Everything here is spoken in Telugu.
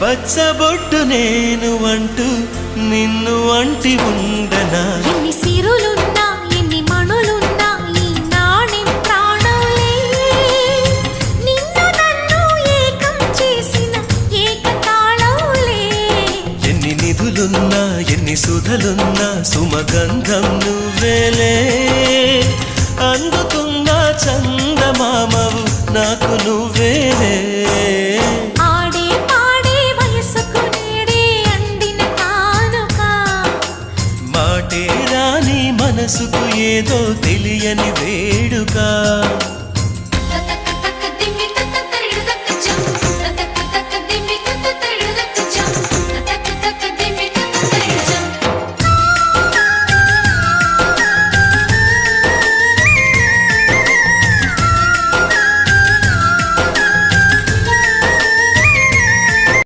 పచ్చబొట్టు నేను అంటూ నిన్ను అంటి ఉండనా ఎన్ని సిరులున్నా ఎన్ని మణులున్నా ఈ నాణెం ప్రాణంలే నిన్ను నన్ను ఏకం చేసిన ఏకతాళంలే ఎన్ని నిధులున్నా ఎన్ని సుధలున్నా సుమగంధం నువ్వేలే అందుతున్న చందమామవు నాకు నువ్వేలే ఆడే పాడే వయసుకు నేడే అందిన కానుక మాటే రాని మనసుకు ఏదో తెలియని వేడుక